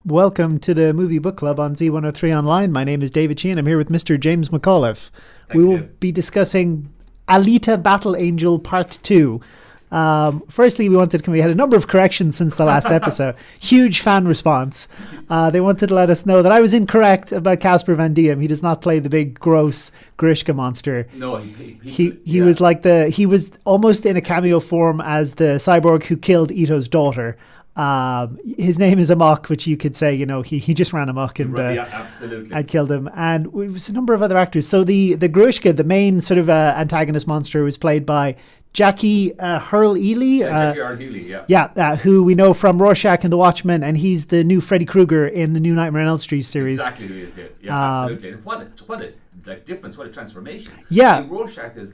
Welcome to the Movie Book Club on Z103 Online. My name is David Sheehan. I'm here with Mr. James McAuliffe. We will be discussing Alita Battle Angel Part 2. Firstly, we had a number of corrections since the last episode. Huge fan response. They wanted to let us know that I was incorrect about Casper Van Diem. He does not play the big, gross Grishka monster. No, he was he was almost in a cameo form as the cyborg who killed Ito's daughter. His name is Amok, which you could say, he just ran amok and absolutely. and killed him. And it was a number of other actors. So the Grushka, the main sort of antagonist monster, was played by Jackie Earle-Haley. Jackie Earle-Haley, who we know from Rorschach and The Watchmen, and he's the new Freddy Krueger in the new Nightmare on Elm Street series. Exactly who he is, Dave. Yeah, absolutely. And what a difference, what a transformation. Yeah. I mean, Rorschach is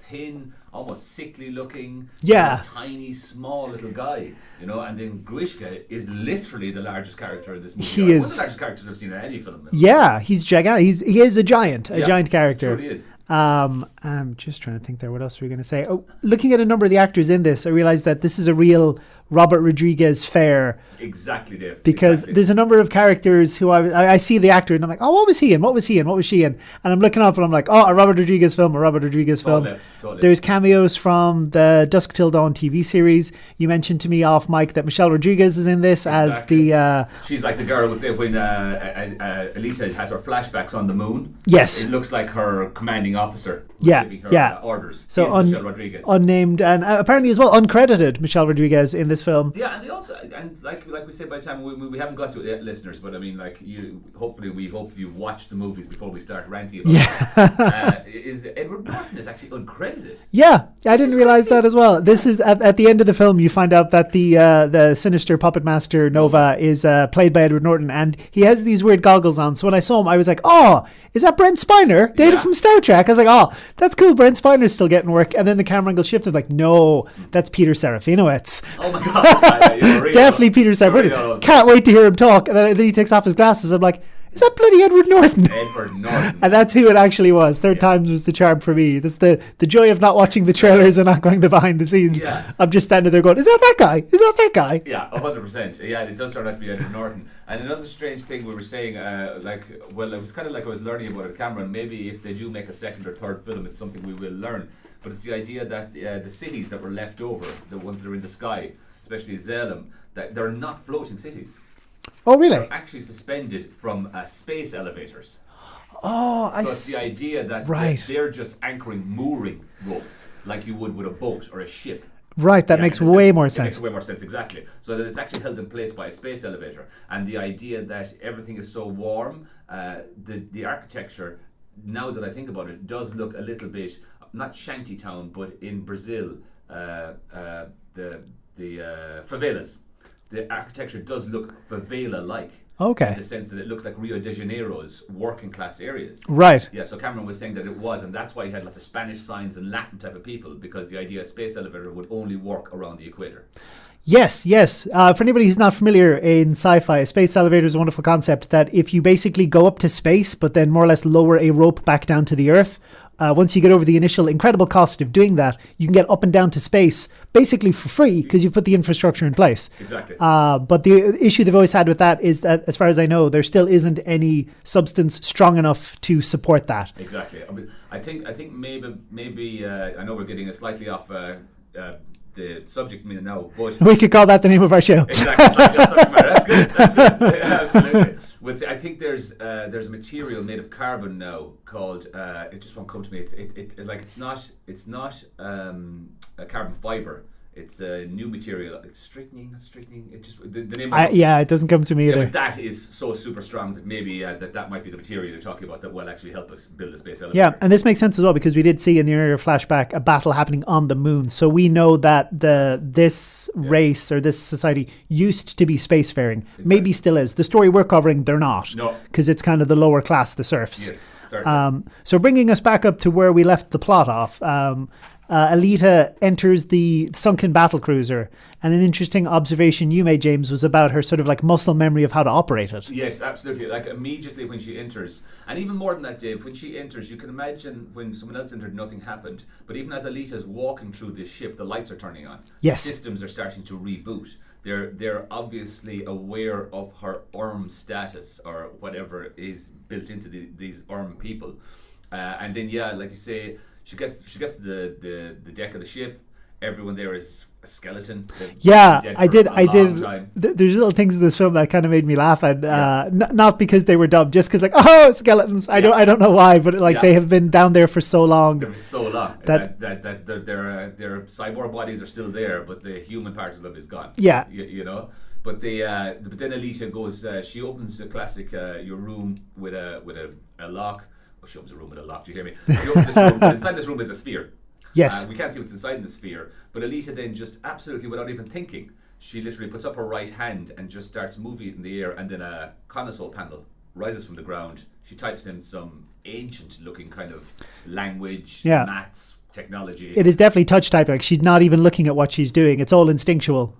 thin, almost sickly looking, tiny, small little guy, and then Grishka is literally the largest character in this movie. He is one of the largest characters I've seen in any film. Yeah, he's gigantic. He is a giant character. Sure he is. I'm just trying to think there. What else were we going to say? Oh, looking at a number of the actors in this, I realized that this is a real Robert Rodriguez fare. Exactly, Dave. Because there's a number of characters who I see the actor and I'm like, oh, what was he in? What was he in? What was she in? And I'm looking up and I'm like, oh, a Robert Rodriguez film. Totally. There's cameos from the Dusk Till Dawn TV series. You mentioned to me off mic that Michelle Rodriguez is in this as the... She's like the girl, we'll say, when Alita has her flashbacks on the moon. Yes. It looks like her commanding officer giving her orders. So Michelle Rodriguez. Unnamed and apparently as well uncredited Michelle Rodriguez in this film. Yeah, and they also, and like we say, by the time we haven't got to it yet, listeners, but I mean, we hope you've watched the movies before we start ranting about it. Is Edward Norton is actually uncredited. Yeah, I didn't realize that as well. This is at the end of the film, you find out that the sinister puppet master Nova is played by Edward Norton, and he has these weird goggles on. So when I saw him, I was like, oh, is that Brent Spiner? Data from Star Trek. I was like, oh, that's cool. Brent Spiner's still getting work. And then the camera angle shifted. Like, no, that's Peter Serafinowicz. Oh my God. Definitely Peter Serafinowicz. Can't wait to hear him talk. And then he takes off his glasses. I'm like, is that bloody Edward Norton? Edward Norton. And that's who it actually was. Third times was the charm for me. That's the joy of not watching the trailers and not going the behind the scenes. Yeah. I'm just standing there going, is that guy? Is that guy? Yeah, 100%. Yeah, it does turn out to be Edward Norton. And another strange thing we were saying, it was kind of like I was learning about it, Cameron. Maybe if they do make a second or third film, it's something we will learn. But it's the idea that the cities that were left over, the ones that are in the sky, especially Zalem, that they're not floating cities. Oh, really? They're actually suspended from space elevators. Oh, so it's the idea that they're just mooring ropes like you would with a boat or a ship. Right, that makes way more sense. It makes way more sense, exactly. So that it's actually held in place by a space elevator. And the idea that everything is so warm, the architecture, now that I think about it, does look a little bit, not shantytown, but in Brazil, the favelas. The architecture does look favela-like. Okay. In the sense that it looks like Rio de Janeiro's working class areas. Right. Yeah, so Cameron was saying that it was, and that's why he had lots of Spanish signs and Latin type of people, because the idea of space elevator would only work around the equator. Yes. For anybody who's not familiar in sci-fi, a space elevator is a wonderful concept that if you basically go up to space, but then more or less lower a rope back down to the Earth, once you get over the initial incredible cost of doing that, you can get up and down to space basically for free because you've put the infrastructure in place. Exactly. But the issue they've always had with that is that, as far as I know, there still isn't any substance strong enough to support that. Exactly. I mean, I think maybe I know we're getting slightly off the subject matter now, but we could call that the name of our show. Exactly. Slightly off subject matter. That's good. Yeah, absolutely. I think there's a material made of carbon now called it just won't come to me. It's not a carbon fiber. It's a new material. It's strychnine. It just the name. It doesn't come to me either. But that is so super strong that maybe that might be the material you're talking about that will actually help us build a space elevator. Yeah, and this makes sense as well because we did see in the earlier flashback a battle happening on the moon. So we know that this race or this society used to be spacefaring. Exactly. Maybe still is. The story we're covering, they're not. No, because it's kind of the lower class, the serfs. Yes, certainly. So bringing us back up to where we left the plot off. Alita enters the sunken battle cruiser, and an interesting observation you made, James, was about her sort of like muscle memory of how to operate it. Yes, absolutely. Like immediately when she enters, and even more than that, Dave, when she enters, you can imagine when someone else entered, nothing happened. But even as Alita's walking through this ship, the lights are turning on. Yes. Systems are starting to reboot. they're obviously aware of her status or whatever is built into these people, and then like you say, she gets the deck of the ship. Everyone there is a skeleton. Yeah, I did. There's little things in this film that kind of made me laugh, and not because they were dubbed, just because skeletons. I don't know why, but they have been down there for so long. That their cyborg bodies are still there, but the human part of them is gone. Yeah, you know. But but then Alita goes. She opens a classic your room with a lock. Well, she opens a room with a lock. Do you hear me? She opens this room. Inside this room is a sphere. Yes. We can't see what's inside the sphere, but Alita then just absolutely without even thinking, she literally puts up her right hand and just starts moving it in the air, and then a console panel rises from the ground. She types in some ancient-looking kind of language, maths, technology. It is definitely touch typing. She's not even looking at what she's doing. It's all instinctual.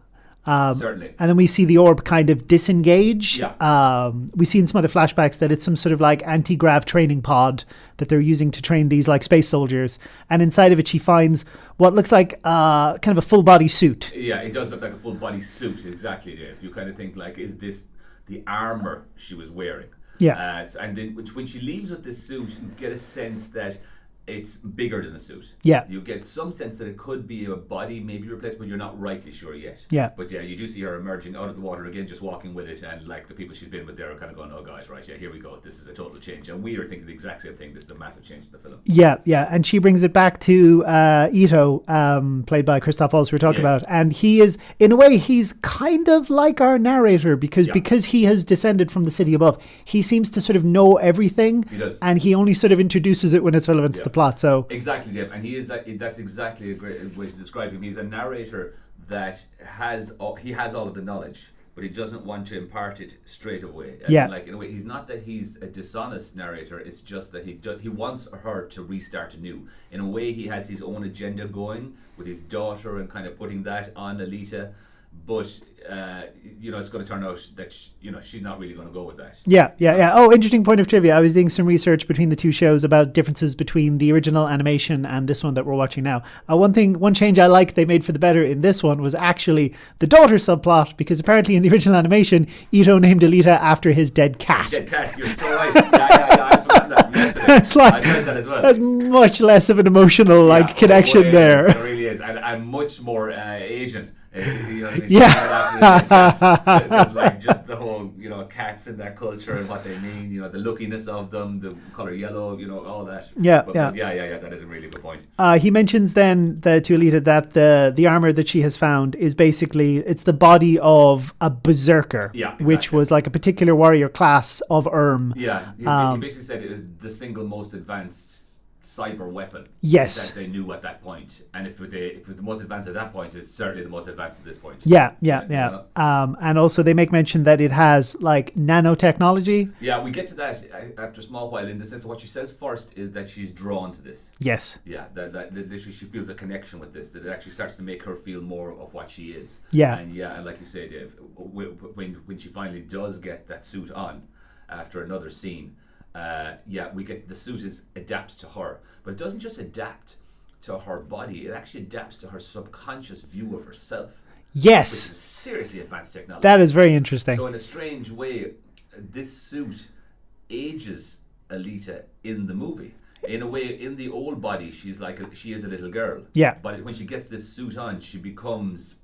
Certainly. And then we see the orb kind of disengage. Yeah. We see in some other flashbacks that it's some sort of like anti-grav training pod that they're using to train these like space soldiers. And inside of it, she finds what looks like kind of a full body suit. Yeah, it does look like a full body suit. Exactly, Dave. You kind of think like, is this the armor she was wearing? Yeah. And then when she leaves with this suit, you get a sense that it's bigger than a suit. Yeah. You get some sense that it could be a body maybe replaced, but you're not rightly sure yet. Yeah. But you do see her emerging out of the water again, just walking with it, and like the people she's been with there are kind of going, oh guys, right, here we go. This is a total change. And we are thinking the exact same thing. This is a massive change in the film. Yeah. And she brings it back to Ito, played by Christoph Waltz, we were talking about. And he is, in a way, he's kind of like our narrator because he has descended from the city above. He seems to sort of know everything. He does. And he only sort of introduces it when it's relevant to the plot. So exactly, Dave, and he is that's exactly a great way to describe him. He's a narrator that has all of the knowledge, but he doesn't want to impart it straight away. Like in a way, he's not that he's a dishonest narrator. It's just that he wants her to restart anew. In a way, he has his own agenda going with his daughter and kind of putting that on Alita. But it's going to turn out that she's not really going to go with that. Yeah. Oh, interesting point of trivia. I was doing some research between the two shows about differences between the original animation and this one that we're watching now. One change I like they made for the better in this one was actually the daughter subplot, because apparently in the original animation, Ito named Alita after his dead cat. Dead cat, you're so right. I was that yesterday. It's like, I read that as well. There's much less of an emotional connection there. It really is, and much more Asian. You know what I mean? Yeah. Like just the whole, cats in that culture and what they mean, the lookiness of them, the color yellow, all that. Yeah. That is a really good point. He mentions then to Alita that the armor that she has found is basically, it's the body of a berserker, which was like a particular warrior class of Yeah, he basically said it is the single most advanced cyber weapon that they knew at that point, and if it was the most advanced at that point, it's certainly the most advanced at this point. And also they make mention that it has like nanotechnology. We get to that after a small while, in the sense of what she says first is that she's drawn to this. Yes. That literally she feels a connection with this, that it actually starts to make her feel more of what she is. And like you say, Dave, when she finally does get that suit on after another scene, we get the suit adapts to her, but it doesn't just adapt to her body, it actually adapts to her subconscious view of herself. Yes. Which is seriously advanced technology. That is very interesting. So in a strange way, this suit ages Alita in the movie. In a way, in the old body, she is a little girl. Yeah. But when she gets this suit on, she becomes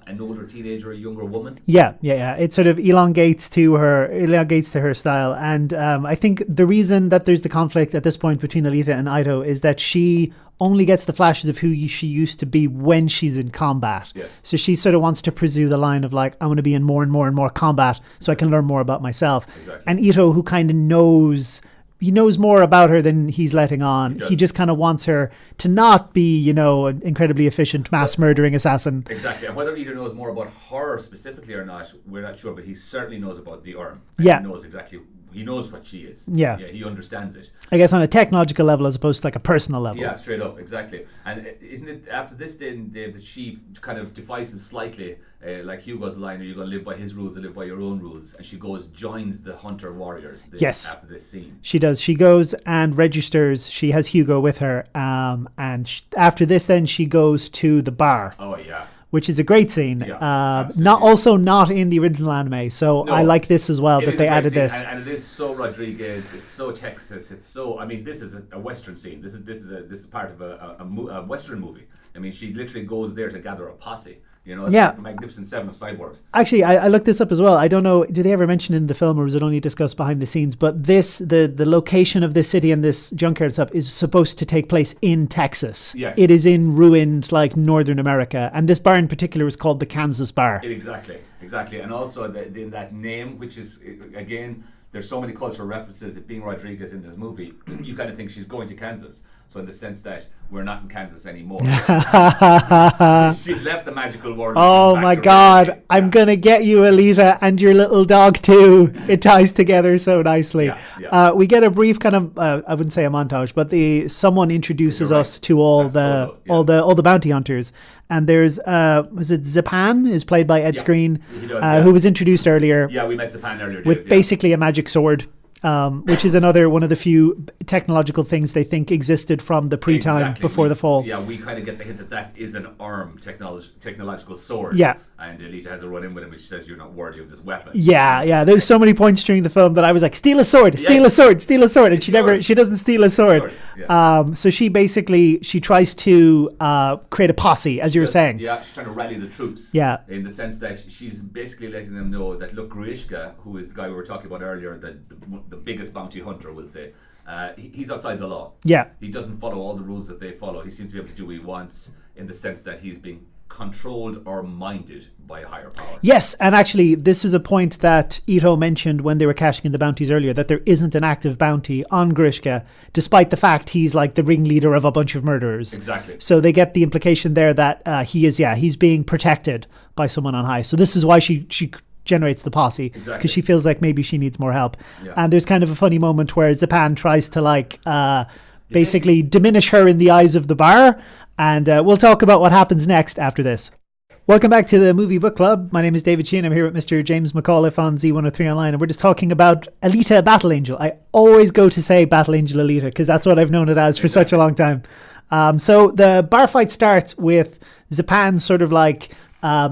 an older teenager, a younger woman. Yeah. It sort of elongates to her style. And I think the reason that there's the conflict at this point between Alita and Ito is that she only gets the flashes of who she used to be when she's in combat. Yes. So she sort of wants to pursue the line of like, I want to be in more and more and more combat so I can learn more about myself. Exactly. And Ito, who kind of knows more about her than he's letting on. He just kind of wants her to not be, an incredibly efficient mass murdering assassin. Exactly. And whether Ito knows more about her specifically or not, we're not sure, but he certainly knows about the Urn. He knows what she is. Yeah, he understands it. I guess on a technological level as opposed to like a personal level. Yeah, straight up, exactly. And isn't it after this then, Dave, that she kind of defies him slightly, like Hugo's line, are you going to live by his rules or live by your own rules? And she joins the hunter warriors after this scene. She does. She goes and registers. She has Hugo with her. And after this then she goes to the bar. Oh, yeah. which is a great scene. Not in the original anime, so I like this as well that they added this. And it is so Rodriguez. It's so Texas. It's so. I mean, this is a Western scene. This is part of a Western movie. I mean, she literally goes there to gather a posse. You know, it's like the Magnificent Seven of cyborgs. Actually, I looked this up as well. I don't know, do they ever mention it in the film, or was it only discussed behind the scenes? But the location of this city and this junkyard stuff is supposed to take place in Texas. Yes. It is in ruined, like, Northern America. And this bar in particular is called the Kansas Bar. Exactly. And also in that name, which is, again, there's so many cultural references. It being Rodriguez in this movie, you kind of think she's going to Kansas. So in the sense that we're not in Kansas anymore. She's left the magical world. Oh my God. I'm going to get you, Alita, and your little dog too. It ties together so nicely. We get a brief kind of, I wouldn't say a montage, but someone introduces us to all the bounty hunters. And there's, was it Zapan, is played by Ed Skrein, who was introduced earlier. Yeah, we met Zapan earlier. With basically a magic sword. Which is another one of the few technological things they think existed from the pre-time before the fall. Yeah, we kind of get the hint that is an arm technological sword. Yeah. And Alita has a run in with him, which says you're not worthy of this weapon. Yeah. There's so many points during the film that I was like, steal a sword, steal a sword, and she doesn't steal a sword. So she tries to create a posse, as you were saying. Yeah, she's trying to rally the troops. Yeah. In the sense that she's basically letting them know that, look, Grishka, who is the guy we were talking about earlier, the biggest bounty hunter, we'll say, he's outside the law. Yeah. He doesn't follow all the rules that they follow. He seems to be able to do what he wants, in the sense that he's being controlled or minded by a higher power. Yes, and actually this is a point that Ito mentioned when they were cashing in the bounties earlier, that there isn't an active bounty on Grishka, despite the fact he's like the ringleader of a bunch of murderers. Exactly. So they get the implication there that he's being protected by someone on high. So this is why she generates the posse, because she feels like maybe she needs more help. And there's kind of a funny moment where Zapan tries to basically diminish her in the eyes of the bar, and we'll talk about what happens next after this. Welcome back to the Movie Book Club. My name is David Sheehan. I'm here with Mr. James McAuliffe on Z103 Online, and we're just talking about Alita Battle Angel. I always go to say Battle Angel Alita because that's what I've known it as for such a long time. So the bar fight starts with Zapan sort of like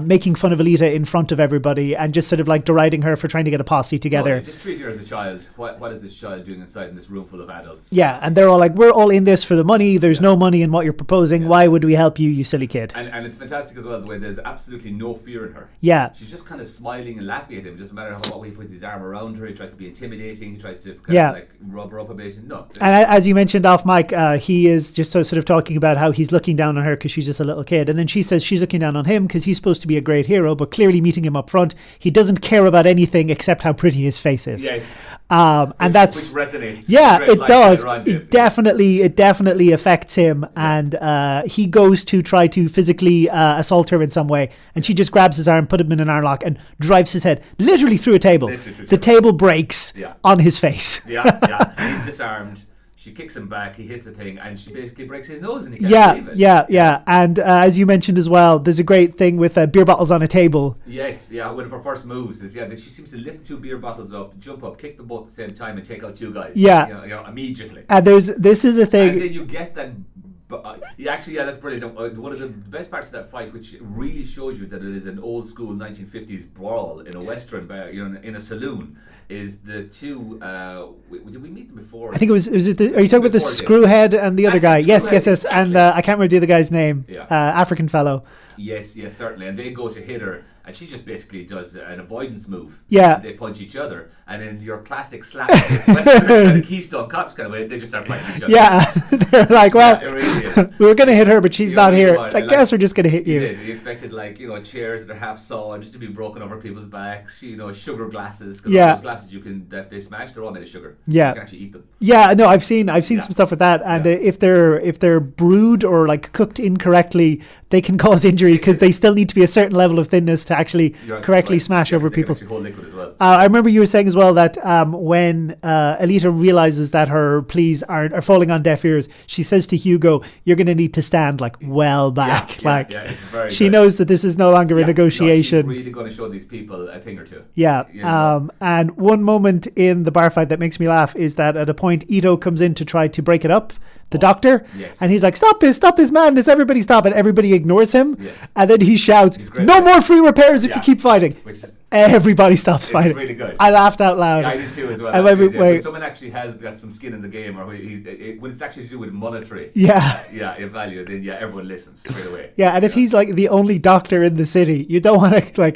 making fun of Alita in front of everybody and just sort of like deriding her for trying to get a posse together. Just treat her as a child. What is this child doing inside in this room full of adults? Yeah, and they're all like, we're all in this for the money. There's no money in what you're proposing. Why would we help you silly kid? And it's fantastic as well the way there's absolutely no fear in her. Yeah. She's just kind of smiling and laughing at him. It doesn't matter how he puts his arm around her. He tries to be intimidating. He tries to kind of like rub her up a bit. No. And as you mentioned off mic, he is just sort of talking about how he's looking down on her because she's just a little kid. And then she says she's looking down on him because he's supposed to be a great hero. But clearly meeting him up front, he doesn't care about anything except how pretty his face is. Yes. And that's which resonates. Yeah, it does. It definitely affects him, and he goes to try to physically assault her in some way, and she just grabs his arm, put him in an arm lock, and drives his head literally through a table. The table breaks on his face. He's disarmed. She kicks him back, he hits a thing, and she basically breaks his nose and he can't believe it. Yeah. And as you mentioned as well, there's a great thing with beer bottles on a table. Yes, one of her first moves is, she seems to lift the two beer bottles up, jump up, kick them both at the same time, and take out two guys. Immediately. And this is a thing. And then you get that. That's brilliant. One of the best parts of that fight, which really shows you that it is an old school 1950s brawl in a western bar, in a saloon, is the two. Did we meet them before? I think it was. Are you talking about the screwhead and the other guy? Yes. Exactly. And I can't remember the other guy's name. African fellow. Yes, certainly. And they go to hit her, and she just basically does an avoidance move. Yeah. And they punch each other, and in your classic slapstick western kind of Keystone Cops kind of way, they just start fighting each other. Yeah, they're like, well, it really is. We were going to hit her, but she's not here. It's like, guess we're just going to hit you. He expected chairs that are half sawn just to be broken over people's backs. Sugar glasses. Because those glasses that they smash, they're all made of sugar. Yeah. You can actually eat them. Yeah, no, I've seen some stuff with that, and if they're brewed or like cooked incorrectly, they can cause injury because they still need to be a certain level of thinness to actually correctly smash over people. Hold liquid as well. I remember you were saying as well that when Alita realizes that her pleas are falling on deaf ears, she says to Hugo, "You're going to need to stand well back." She knows that this is no longer a negotiation. She's really going to show these people a thing or two. Yeah. And one moment in the bar fight that makes me laugh is that at a point Ito comes in to try to break it up. the doctor. Yes. And he's like, stop this madness, everybody stop. And everybody ignores him. Yes. And then he shouts, no more free repairs if you keep fighting. Which everybody stops fighting. It's really good. I laughed out loud. Yeah, I did too as well. When someone actually has got some skin in the game, or when it's actually to do with monetary value, then everyone listens straight away. Yeah, and if he's like the only doctor in the city, you don't want to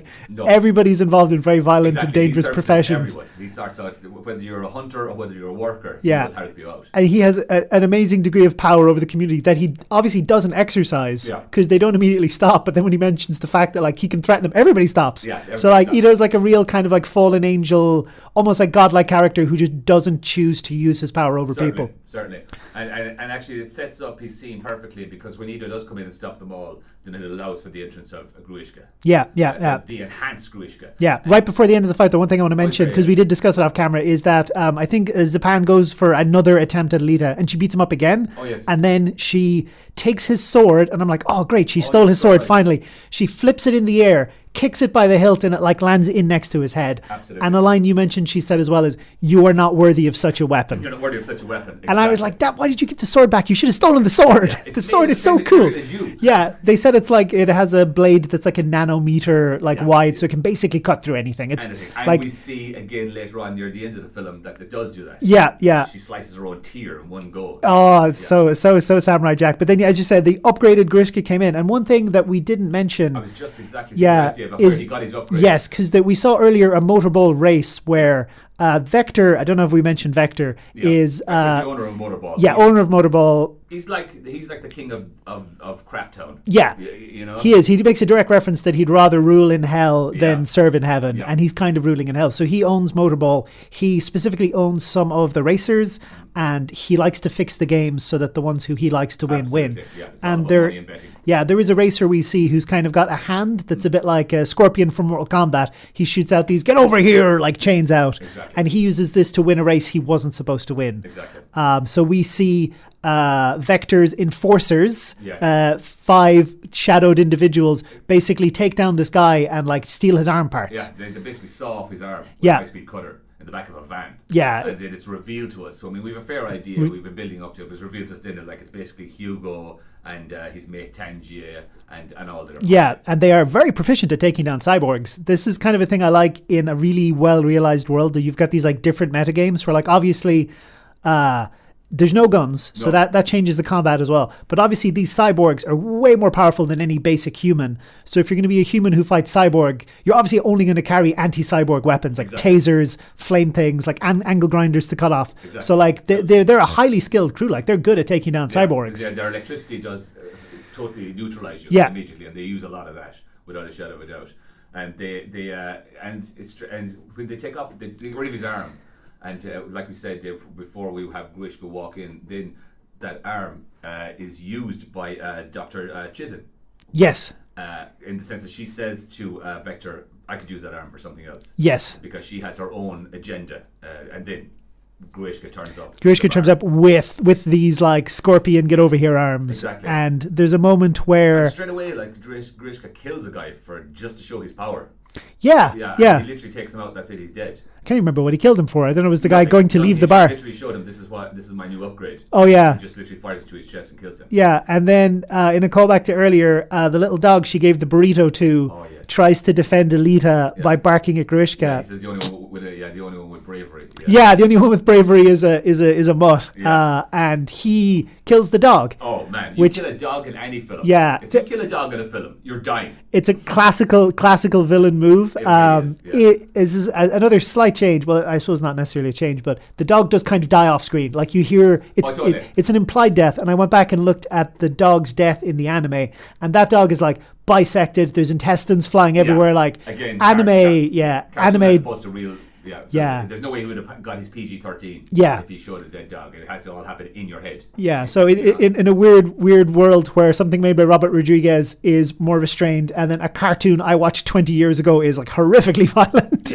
everybody's involved in very violent and dangerous professions. Everyone. He starts out whether you're a hunter or whether you're a worker. Yeah, he will help you out. And he has an amazing degree of power over the community that he obviously doesn't exercise because they don't immediately stop. But then when he mentions the fact that like he can threaten them, everybody stops. Yeah, so like Ito's like a real kind of like fallen angel, almost like godlike character who just doesn't choose to use his power over people. Certainly. And actually it sets up his scene perfectly, because when Ito does come in and stop them all, then it allows for the entrance of Gruishka. Yeah. The enhanced Gruishka. Yeah, right before the end of the fight, the one thing I want to mention, because we did discuss it off camera, is that I think Zapan goes for another attempt at Alita, and she beats him up again. Oh, yes. And then she takes his sword, and I'm like, oh, great, she stole his sword, finally. She flips it in the air, kicks it by the hilt, and it like lands in next to his head. Absolutely. And a line you mentioned she said as well is, you are not worthy of such a weapon. You're not worthy of such a weapon. Exactly. And I was like, why did you give the sword back? You should have stolen the sword. Yeah, the sword is so cool. Yeah, they said it's like it has a blade that's like a nanometer wide, so it can basically cut through anything. It's anything. And like, we see again later on near the end of the film that it does do that. Yeah. She slices her own tear in one go. Oh, it's so Samurai Jack. But then, as you said, the upgraded Grishka came in, and one thing that we didn't mention. I was just exactly the idea of where he got his upgrade. Yes, because we saw earlier a motorball race where Vector, I don't know if we mentioned Vector, is the owner of Motorball. Yeah, owner of Motorball. He's like the king of Craptown. Yeah, you know, he is. He makes a direct reference that he'd rather rule in hell than serve in heaven, and he's kind of ruling in hell. So he owns Motorball. He specifically owns some of the racers, and he likes to fix the games so that the ones who he likes to win. Yeah, and there is a racer we see who's kind of got a hand that's a bit like a Scorpion from Mortal Kombat. He shoots out these "get over here" like chains out, and he uses this to win a race he wasn't supposed to win. Exactly. So we see Vector's enforcers, 5 shadowed individuals, basically take down this guy and like steal his arm parts. Yeah, they basically saw off his arm with a high-speed cutter in the back of a van. Yeah. And then it's revealed to us. So I mean, we have a fair idea. We've been building up to it. It was revealed to us then that like it's basically Hugo and his mate Tangier and all their. Yeah, and they are very proficient at taking down cyborgs. This is kind of a thing I like in a really well realized world, that you've got these like different metagames where like obviously there's no guns, so that changes the combat as well. But obviously these cyborgs are way more powerful than any basic human. So if you're going to be a human who fights cyborg, you're obviously only going to carry anti-cyborg weapons like tasers, flame things, like angle grinders to cut off. So like they're a highly skilled crew. Like they're good at taking down cyborgs. Their electricity does totally neutralize you immediately, and they use a lot of that without a shadow of a doubt. And and when they take off, they get rid of his arm. And like we said before, we have Grishka walk in, then that arm is used by Dr. Chisholm. Yes. In the sense that she says to Vector, I could use that arm for something else. Yes. Because she has her own agenda. And then Grishka turns up. Grishka turns up with these like Scorpion get over here arms. Exactly. And there's a moment where... And straight away, like Grishka kills a guy just to show his power. Yeah. He literally takes him out. That's it. He's dead. I can't remember what he killed him for. I don't know. It was the guy going to leave the bar. He literally showed him, this is my new upgrade. Oh yeah. He just literally fires it to his chest and kills him. Yeah, and then in a callback to earlier, the little dog she gave the burrito to tries to defend Alita by barking at Grishka. Yeah, he says the only one with bravery. Yeah, the only one with bravery is a mutt. And he kills the dog. Oh man, you kill a dog in any film. Yeah. If you kill a dog in a film, you're dying. It's a classical villain move. It is another slight change. Well, I suppose not necessarily a change, but the dog does kind of die off screen. Like you hear, it's an implied death. And I went back and looked at the dog's death in the anime, and that dog is like bisected. There's intestines flying everywhere. Like again, anime, anime. Supposed to real. There's no way he would have got his PG-13 if he showed a dead dog. It has to all happen in your head. Yeah, so in a weird world where something made by Robert Rodriguez is more restrained, and then a cartoon I watched 20 years ago is like horrifically violent.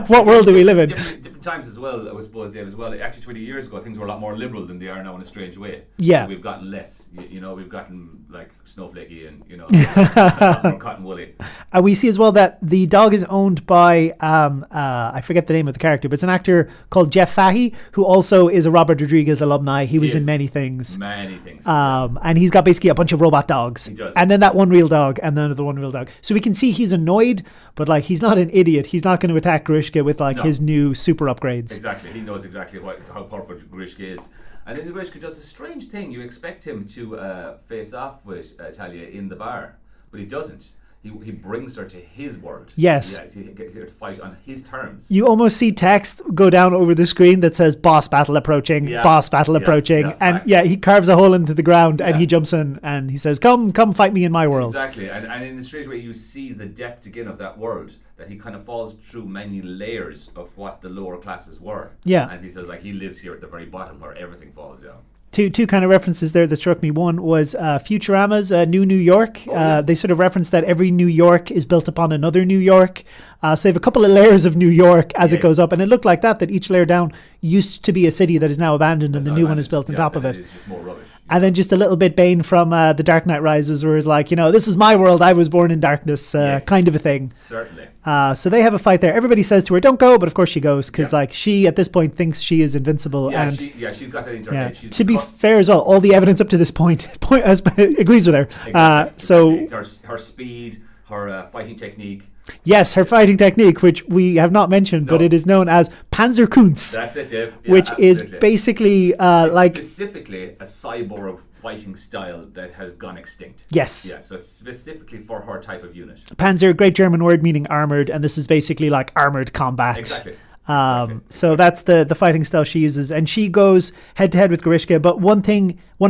What world do we live in? Different different times as well, I suppose, Dave, as well. Actually, 20 years ago, things were a lot more liberal than they are now in a strange way. Yeah. So we've gotten less. We've gotten, like, snowflakey and, a lot more cotton woolly. And we see as well that the dog is owned by, I forget the name of the character, but it's an actor called Jeff Fahey, who also is a Robert Rodriguez alumni. He was in many things. Many things. And he's got basically a bunch of robot dogs. He does. And then that one real dog, and then the one real dog. So we can see he's annoyed, but like he's not an idiot. He's not going to attack Grishka with like his new super upgrades. Exactly. He knows exactly how powerful Grishka is. And then Grishka does a strange thing. You expect him to face off with Talia in the bar, but he doesn't. He brings her to his world. Yes. Yeah, to get here to fight on his terms. You almost see text go down over the screen that says boss battle approaching, boss battle approaching. He carves a hole into the ground and he jumps in and he says, come fight me in my world. Exactly. And in a strange way, you see the depth again of that world, that he kind of falls through many layers of what the lower classes were. Yeah. And he says, like, he lives here at the very bottom where everything falls down. Two kind of references there that struck me. One was Futurama's New York. They sort of reference that every New York is built upon another New York. So they have a couple of layers of New York as it goes up. And it looked like that each layer down used to be a city that is now abandoned and the new one is built on top of it. It's just more rubbish. And then just a little bit Bane from The Dark Knight Rises, where it's like, this is my world. I was born in darkness, kind of a thing. Certainly. So they have a fight there. Everybody says to her, don't go, but of course she goes because like she at this point thinks she is invincible. She's got that into her head. To be fair as well, all the evidence up to this point agrees with her. Exactly. So it's her speed, her fighting technique. Yes, her fighting technique, which we have not mentioned, but it is known as Panzerkunst. That's it, Dave. Which is basically specifically a cyborg fighting style that has gone extinct. Yes. Yeah, so it's specifically for her type of unit. Panzer, great German word meaning armored, and this is basically like armored combat. Exactly. So that's the fighting style she uses, and she goes head to head with Grishka. But one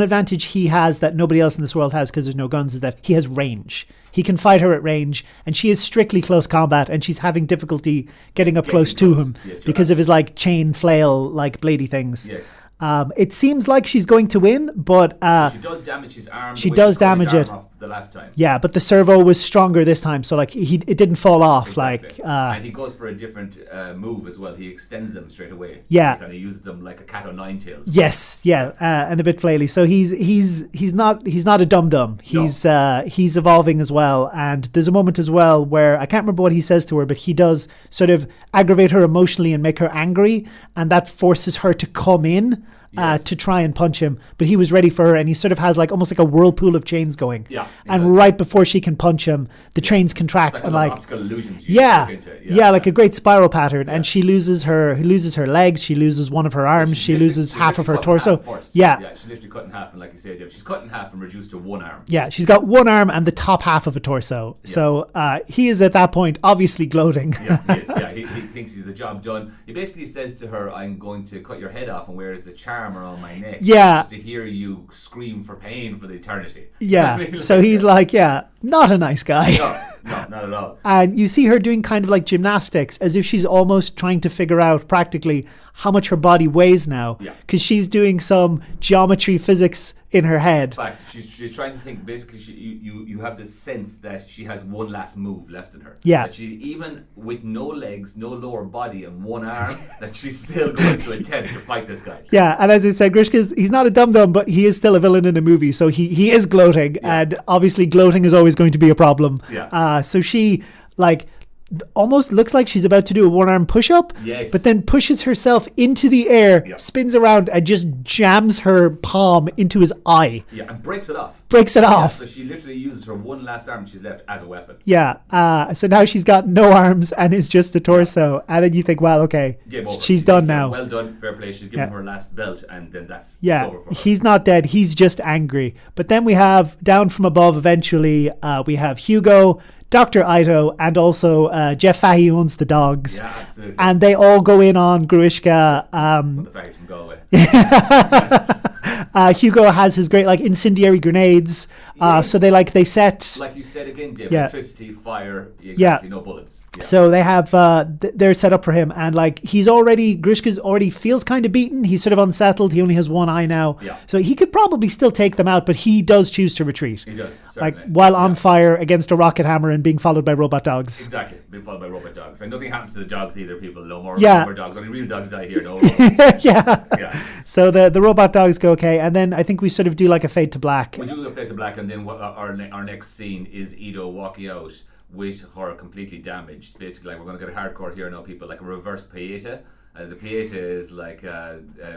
advantage he has that nobody else in this world has because there's no guns is that he has range. He can fight her at range, and she is strictly close combat, and she's having difficulty getting up close to him because of his like chain flail like bladey things. Yes. It seems like she's going to win, but she does damage his arm. She does damage it the last time. Yeah, but the servo was stronger this time, so like it didn't fall off. Exactly. Like and he goes for a different move as well. He extends them straight away. Yeah, and he uses them like a cat o' nine tails. Yes, and a bit flaily. So he's not a dum-dum. He's evolving as well. And there's a moment as well where I can't remember what he says to her, but he does sort of aggravate her emotionally and make her angry, and that forces her to come in. To try and punch him, but he was ready for her, and he sort of has like almost like a whirlpool of chains going. Yeah, and right before she can punch him, the chains contract it's and like like optical illusions. Like a great spiral pattern, and she loses her legs, she loses one of her arms, she loses half of her torso. Yeah, she's literally cut in half, and like you said, she's cut in half and reduced to one arm. Yeah, she's got one arm and the top half of a torso. Yeah. So he is at that point obviously gloating. Yeah, he is. Yeah, he thinks he's the job done. He basically says to her, "I'm going to cut your head off, and where is the charm around my neck?" Yeah, just to hear you scream for pain for the eternity. Yeah, so he's like, not a nice guy. No, not at all. And you see her doing kind of like gymnastics, as if she's almost trying to figure out practically how much her body weighs now, because she's doing some geometry physics in her head. In fact, she's trying to think. Basically, you have this sense that she has one last move left in her. Yeah. That she, even with no legs, no lower body, and one arm, that she's still going to attempt to fight this guy. Yeah, and as I said, Grishka, he's not a dum-dum, but he is still a villain in a movie, so he is gloating, and obviously gloating is always going to be a problem. Yeah. So she, like, almost looks like she's about to do a one-arm push-up, but then pushes herself into the air, spins around, and just jams her palm into his eye. Yeah, and breaks it off. So she literally uses her one last arm she's left as a weapon. Yeah. So now she's got no arms and is just the torso. And then you think, well, okay, she's done now. Well done, fair play. She's given her last belt, and then it's over for her. He's not dead. He's just angry. But then we have, down from above, eventually, we have Hugo, Dr. Ito, and also Jeff Fahey owns the dogs. Yeah, absolutely. And they all go in on Grishka. The Fahies from Galway. Hugo has his great like incendiary grenades. So they set, like you said again, Dave, Yeah. electricity, fire, exactly, no bullets. Yeah. So they have they're set up for him, and like Grishka's already feels kind of beaten. He's sort of unsettled. He only has one eye now, Yeah. so he could probably still take them out, but he does choose to retreat. He does, Like certainly. while on fire against a rocket hammer and being followed by robot dogs. Exactly, being followed by robot dogs, and nothing happens to the dogs either. People, no more dogs. Only real dogs die here. No. Yeah. Yeah. So the robot dogs go okay, and then I think we sort of do like a fade to black. We do a fade to black, and then our next scene is Ito walking out with her completely damaged. Basically, like, we're going to get hardcore here now, people, like a reverse Pieta. The Pieta is like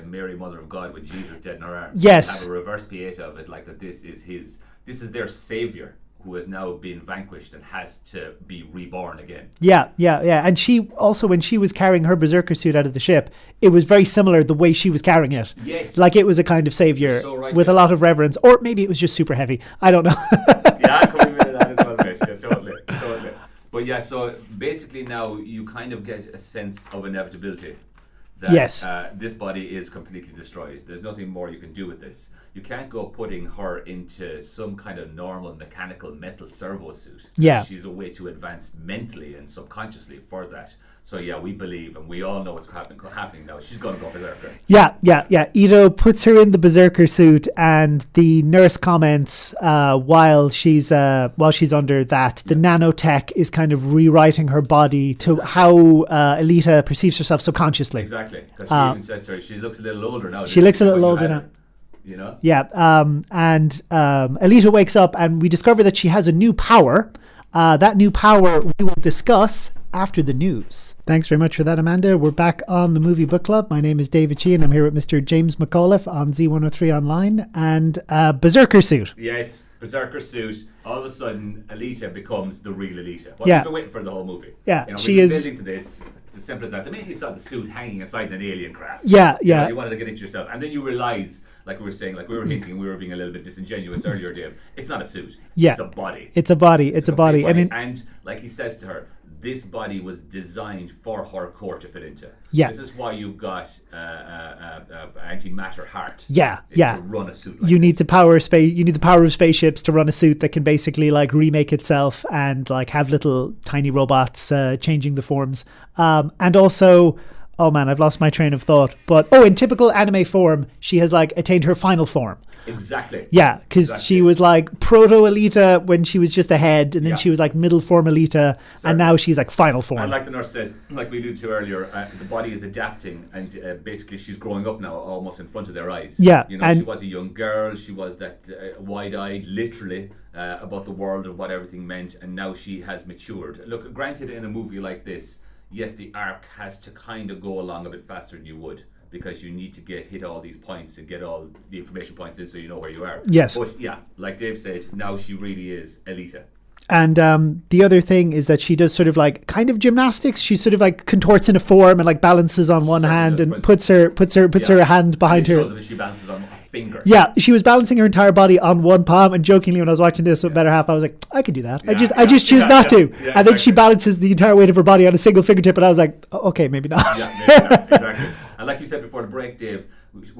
Mary, Mother of God, with Jesus dead in her arms. Yes. Have a reverse Pieta of it, like that. This is their savior, who has now been vanquished and has to be reborn again. Yeah. And she also, when she was carrying her berserker suit out of the ship, it was very similar the way she was carrying it. Yes. Like it was a kind of savior So right, with yeah. a lot of reverence, or maybe it was just super heavy. I don't know. Yeah, I could be with that as well, mate. Yeah, totally. But yeah, so basically now you kind of get a sense of inevitability. That, Yes. This body is completely destroyed. There's nothing more you can do with this. You can't go putting her into some kind of normal mechanical metal servo suit. Yeah. She's a way too advanced mentally and subconsciously for that. So yeah, we believe, and we all know what's happening now. She's going to go berserker. Yeah. Ito puts her in the berserker suit, and the nurse comments while she's under that, the nanotech is kind of rewriting her body to how Alita perceives herself subconsciously. Exactly, because she even says to her, she looks a little older now. She looks a little older now. You know? Yeah. And Alita wakes up, and we discover that she has a new power. That new power we will discuss after the news. Thanks very much for that, Amanda. We're back on the Movie Book Club. My name is David Sheehan. I'm here with Mr. James McAuliffe on Z103 Online, and Berserker suit. Yes, berserker suit. All of a sudden, Alita becomes the real Alita. What Yeah. we've been waiting for the whole movie. Yeah, You know, she we've been is- building to this. It's as simple as that. The minute you saw the suit hanging inside an alien craft, Yeah. you wanted to get into yourself, and then you realise, like we were saying, like we were hinting, we were being a little bit disingenuous earlier, Dave. It's not a suit. Yeah. It's a body. It's a body. It's a complete body. And like he says to her, this body was designed for her core to fit into. Yeah. This is why you've got antimatter heart. Yeah. To run a suit like You this. need the power of spaceships to run a suit that can basically like remake itself and like have little tiny robots changing the forms. And also, oh man, I've lost my train of thought. But in typical anime form, she has like attained her final form. Exactly. Yeah, because she was like proto Alita when she was just a head, and then Yeah. she was like middle form Alita, and now she's like final form. And like the nurse says, like we alluded to earlier, the body is adapting, and basically she's growing up now, almost in front of their eyes. Yeah, you know, and she was a young girl. She was that wide-eyed, literally, about the world and what everything meant, and now she has matured. Look, granted, in a movie like this, yes, the arc has to kind of go along a bit faster than you would, because you need to hit all these points and get all the information points in so you know where you are. Yes. But yeah, like Dave said, now she really is Alita. And the other thing is that she does sort of like kind of gymnastics. She sort of like contorts in a form and like balances on one hand and puts her hand behind her. Shows that she balances on a finger. Yeah, she was balancing her entire body on one palm, and jokingly when I was watching this with Better Half, I was like, I could do that. I just choose not to. And then she balances the entire weight of her body on a single fingertip, and I was like, okay, maybe not. Yeah, maybe not, exactly. And like you said before the break, Dave,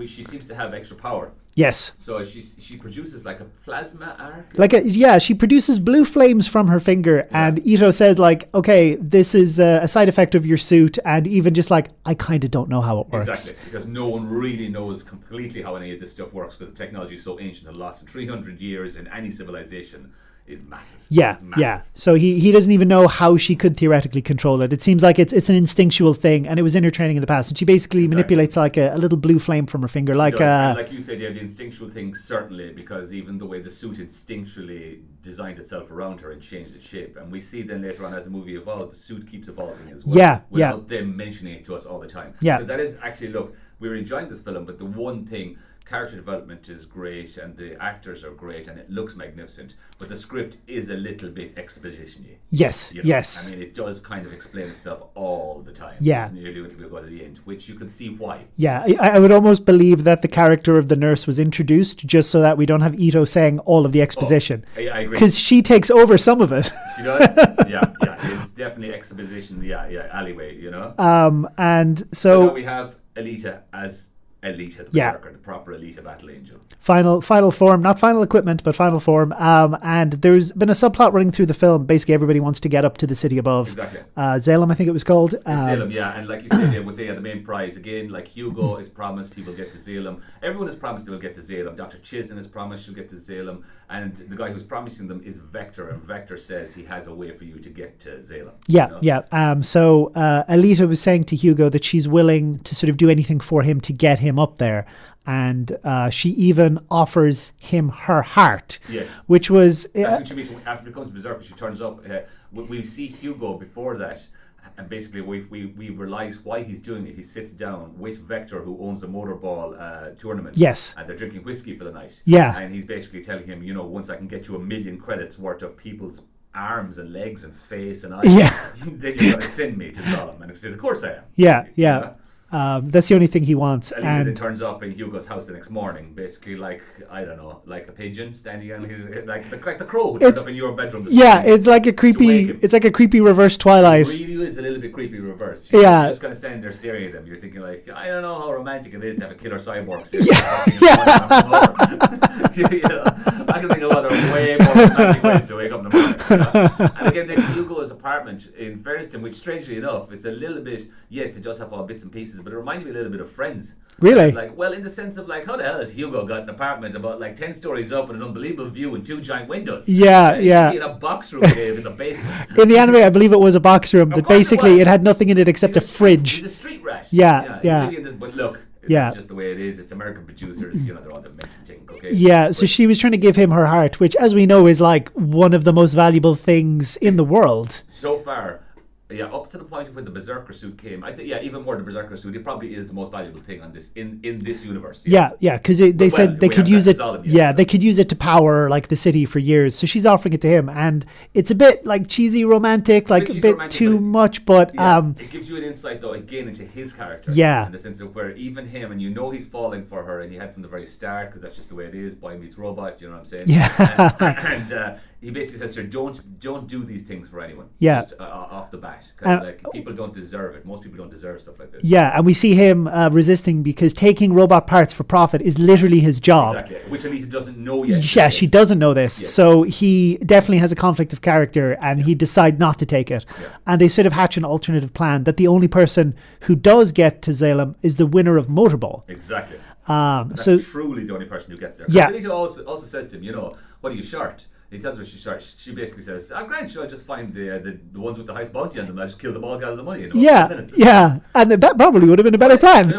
she seems to have extra power. Yes. So she produces like a plasma arc. She produces blue flames from her finger, and Ito says like, okay, this is a side effect of your suit, and even just like, I kind of don't know how it works. Exactly, because no one really knows completely how any of this stuff works, because the technology is so ancient and lost in 300 years in any civilization is massive. Yeah. So he doesn't even know how she could theoretically control it. It seems like it's an instinctual thing, and it was in her training in the past. And she basically manipulates like a little blue flame from her finger, she like does. Like you said, the instinctual thing certainly, because even the way the suit instinctually designed itself around her and changed its shape, and we see then later on as the movie evolves, the suit keeps evolving as well. Without them mentioning it to us all the time. Yeah. Because that is actually, look, we were enjoying this film, but the one thing. Character development is great, and the actors are great, and it looks magnificent. But the script is a little bit exposition-y. Yes. I mean, it does kind of explain itself all the time. Yeah. Nearly until we go to the end, which you can see why. Yeah, I would almost believe that the character of the nurse was introduced just so that we don't have Ito saying all of the exposition. I agree. Because she takes over some of it. She does. Yeah. It's definitely exposition. Yeah. Alleyway. You know. And so now we have Alita as Alita, the Yeah. Berserker, the proper Alita battle angel. Final form, not final equipment, but final form. And there's been a subplot running through the film. Basically, everybody wants to get up to the city above. Exactly. Zalem, I think it was called. Zalem, yeah, and like you said, they would say the main prize again. Like Hugo is promised he will get to Zalem. Everyone is promised they will get to Zalem. Dr. Chizin is promised she'll get to Zalem, and the guy who's promising them is Vector, and Vector says he has a way for you to get to Zalem. Yeah, you know? yeah. So Alita was saying to Hugo that she's willing to sort of do anything for him to get him up there. And she even offers him her heart, Yes. which was... That's what she means after he becomes Berserker. She turns up. We see Hugo before that, and basically we realise why he's doing it. He sits down with Vector, who owns the motorball tournament. Yes. And they're drinking whiskey for the night. Yeah. And he's basically telling him, once I can get you 1 million credits worth of people's arms and legs and face and eyes, then you're going to send me to Zalem. And he says, of course I am. Yeah. That's the only thing he wants. And then turns up in Hugo's house the next morning, basically like, I don't know, like a pigeon standing on his, like the crow who turned up in your bedroom. It's like a creepy reverse Twilight. It really is a little bit creepy reverse. Yeah. You're just kind of standing there staring at them. You're thinking like, I don't know how romantic it is to have a killer cyborg. I can think of other way more romantic ways to wake up in the morning. And again, then Hugo's apartment in Ferriston, which strangely enough, it's a little bit, yes, it does have all bits and pieces, but it reminded me a little bit of Friends. Really? Like, well, in the sense of like, how the hell has Hugo got an apartment about like 10 stories up and an unbelievable view and 2 giant windows? Yeah. In a box room in the basement. In the anime, I believe it was a box room that basically it had nothing in it except a fridge. He's a street rat. Yeah. But look, Yeah. It's just the way it is. It's American producers, they're all dimension taking cocaine. Yeah, so she was trying to give him her heart, which, as we know, is like one of the most valuable things in the world. So far, up to the point of when the Berserker suit came, I'd say, even more the Berserker suit, it probably is the most valuable thing on this in this universe. Yeah, because they said they could use it. They could use it to power like the city for years. So she's offering it to him, and it's a bit like cheesy romantic, like a bit too much. But it gives you an insight though again into his character. Yeah, in the sense of where even him, and he's falling for her, and he had from the very start because that's just the way it is. Boy meets robot. You know what I'm saying? Yeah. And he basically says to her, don't do these things for anyone. Yeah. Just, off the bat. Kind of like, people don't deserve it. Most people don't deserve stuff like this. Yeah, and we see him resisting because taking robot parts for profit is literally his job. Exactly. Which Alita doesn't know yet. Yeah, she doesn't know this. Yes. So he definitely has a conflict of character and he decides not to take it. Yeah. And they sort of hatch an alternative plan that the only person who does get to Zalem is the winner of Motorball. Exactly. That's so truly the only person who gets there. Yeah. Alita also says to him, what are you short? He tells her she's short. She basically says, Grant, I'll just find the ones with the highest bounty on them. I'll just kill them all, gather the money. Yeah. And that probably would have been a better plan.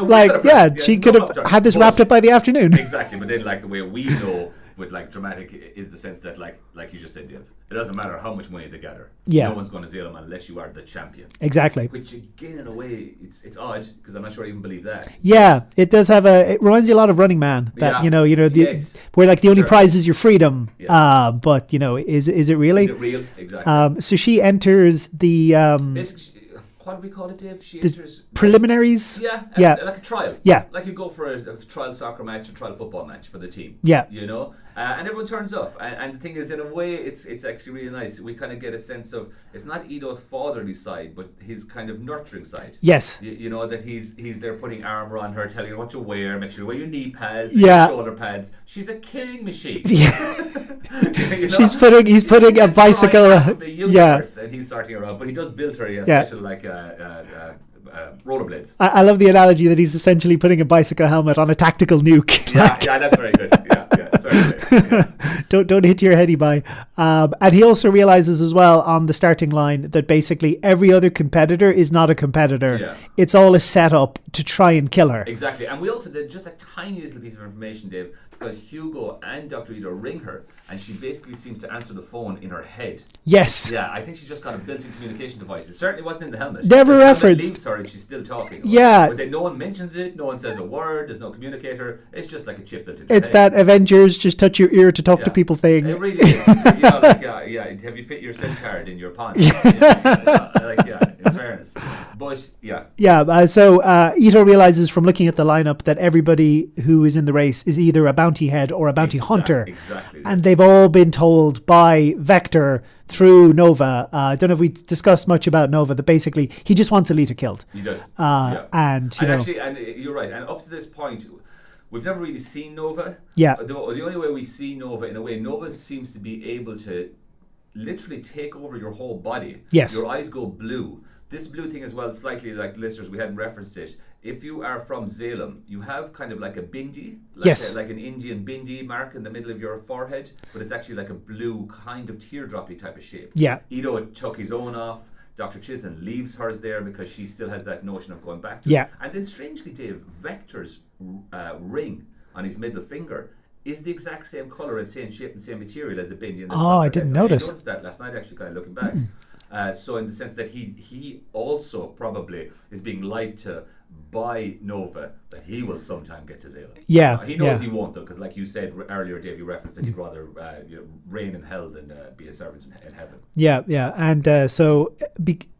She could have had this wrapped up by the afternoon. Exactly. But then, like, the way we know with, like, dramatic is the sense that, like you just said, Dave, it doesn't matter how much money they gather. Yeah. No one's going to Zalem unless you are the champion. Exactly. Which, again, in a way, it's odd because I'm not sure I even believe that. Yeah, it does have it reminds you a lot of Running Man. That where like the only prize is your freedom. Yeah. But is it really? Is it real? Exactly. So she enters the what do we call it, Dave? She the enters preliminaries. Like a trial. Yeah. Like you go for a trial soccer match, a trial football match for the team. Yeah. And everyone turns up. And the thing is, in a way, it's actually really nice. We kind of get a sense of, it's not Ido's fatherly side, but his kind of nurturing side. Yes. That he's there putting armor on her, telling her what to wear, make sure you wear your knee pads, your shoulder pads. She's a killing machine. Yeah. He's putting a bicycle. And he's starting her out, but he does build her a special rollerblades. I love the analogy that he's essentially putting a bicycle helmet on a tactical nuke. Yeah, that's very good. Sorry. Don't hit your heady by. And he also realizes as well on the starting line that basically every other competitor is not a competitor. Yeah. It's all a setup to try and kill her. Exactly. And we also did just a tiny little piece of information, Dave, because Hugo and Dr. Ida ring her, and she basically seems to answer the phone in her head. Yes. Yeah, I think she's just got a built-in communication device. It certainly wasn't in the helmet. Never referenced. Leaves her and she's still talking. Yeah. But then no one mentions it, no one says a word, there's no communicator. It's just like a chip built in. It's that Avengers just touch your ear to talk to people thing. It really is. Have you fit your SIM card in your pants? in fairness. But, yeah. Yeah, so Ito realizes from looking at the lineup that everybody who is in the race is either a bounty head or a bounty hunter. Exactly. And they've all been told by Vector through Nova. I don't know if we discussed much about Nova, that basically he just wants Alita killed. He does. And, you know. Actually, and you're right. And up to this point, we've never really seen Nova. Yeah. The only way we see Nova, in a way, Nova seems to be able to literally take over your whole body. Yes. Your eyes go blue. This blue thing as well, slightly like listeners, we hadn't referenced it. If you are from Salem, you have kind of like a bindi, like an Indian bindi mark in the middle of your forehead, but it's actually like a blue kind of teardroppy type of shape. Yeah. Ito took his own off. Dr. Chisholm leaves hers there because she still has that notion of going back to Yeah. it. And then strangely, Dave, Vector's ring on his middle finger is the exact same colour and same shape and same material as the bindi. And I didn't notice. I noticed that last night, actually, kind of looking back. So in the sense that he also probably is being lied to by Nova that he will sometime get to Zayla. Yeah. He knows he won't, though, because like you said earlier, Dave, you referenced that he'd rather reign in hell than be a servant in heaven. Yeah. And so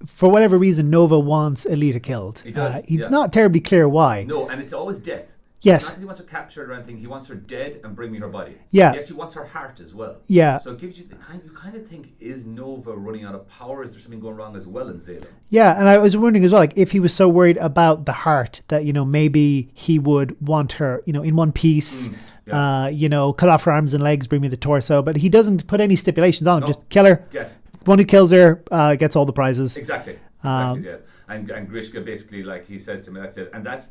for whatever reason, Nova wants Alita killed. He does. He's not terribly clear why. No, and it's always death. Yes. Not that he wants her captured or anything. He wants her dead and bring me her body. Yeah. He actually wants her heart as well. Yeah. So it gives you you kind of think, is Nova running out of power? Is there something going wrong as well in Salem? Yeah, and I was wondering as well, like if he was so worried about the heart that, you know, maybe he would want her, you know, in one piece. You know, cut off her arms and legs, bring me the torso. But he doesn't put any stipulations on it. Just kill her. Death. One who kills her gets all the prizes. Exactly. Yeah. And Grishka basically, like he says to me, that's it. And that's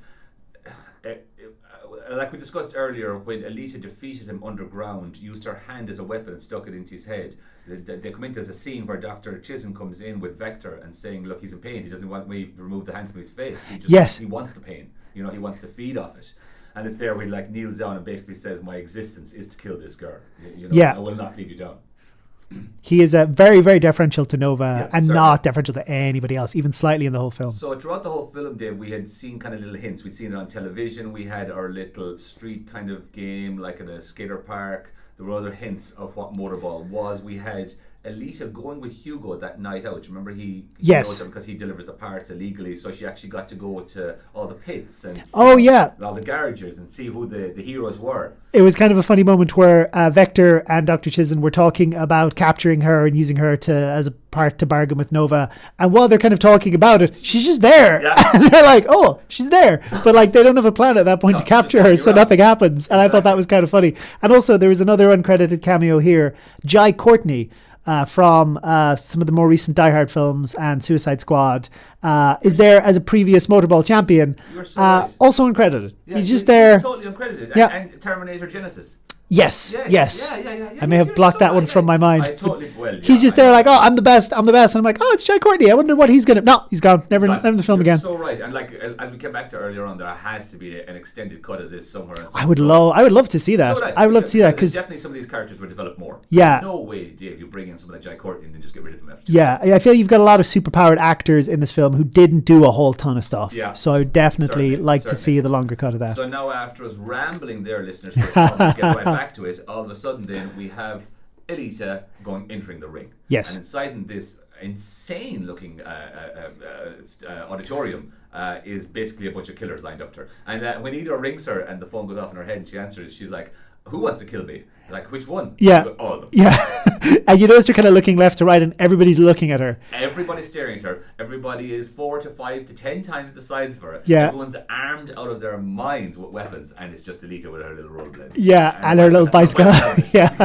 like we discussed earlier, when Alita defeated him underground, used her hand as a weapon and stuck it into his head. They come into a scene where Dr. Chisholm comes in with Vector and saying, look, he's in pain. He doesn't want me to remove the hand from his face. He wants the pain. You know, he wants to feed off it. And it's there where he like kneels down and basically says, my existence is to kill this girl. You know, I will not leave you down. He is very, very deferential to Nova and certainly. not deferential to anybody else, even slightly in the whole film. So throughout the whole film, Dave, we had seen kind of little hints. We'd seen it on television. We had our little street kind of game, like at a skater park. There were other hints of what Motorball was. We had Alita going with Hugo that night out. Remember, he knows him because he delivers the parts illegally. So she actually got to go to all the pits and all the garages and see who the heroes were. It was kind of a funny moment where Vector and Dr. Chisholm were talking about capturing her and using her as a part to bargain with Nova. And while they're kind of talking about it, she's just there. Yeah. And they're like, oh, she's there. But like they don't have a plan at that point to capture her, so nothing happens. And I thought that was kind of funny. And also there was another uncredited cameo here. Jai Courtney. From some of the more recent Die Hard films and Suicide Squad, is there as a previous Motorball champion, also uncredited. Yeah, he's just there. Totally uncredited. Yeah. And Terminator Genesis. Yes. Yeah, I may have blocked that one from my mind. He's just there like, oh, I'm the best. And I'm like, oh, it's Jai Courtney. I wonder what he's going to... No, he's gone. Never in the film again. So right. And like, as we came back to earlier on, there has to be an extended cut of this somewhere. I would love to see that. I would love to see that because definitely some of these characters were developed more. Yeah. There's no way, Dave, you bring in someone like Jai Courtney and then just get rid of him after. Yeah, I feel you've got a lot of superpowered actors in this film who didn't do a whole ton of stuff. Yeah. So I would definitely like to see the longer cut of that. So now after us rambling there, listeners, get right back to it, all of a sudden then we have Alita entering the ring. Yes. And inside this insane looking auditorium is basically a bunch of killers lined up to her. And when Ida rings her and the phone goes off in her head and she answers, she's like, who wants to kill me? Like, which one? Yeah. Go, all of them. Yeah. And you notice they're kind of looking left to right and everybody's looking at her. Everybody's staring at her. Everybody is 4 to 5 to 10 times the size of her. Yeah. Everyone's armed out of their minds with weapons, and it's just Alita with her little rollerblades. Yeah, and her little bicycle. Yeah.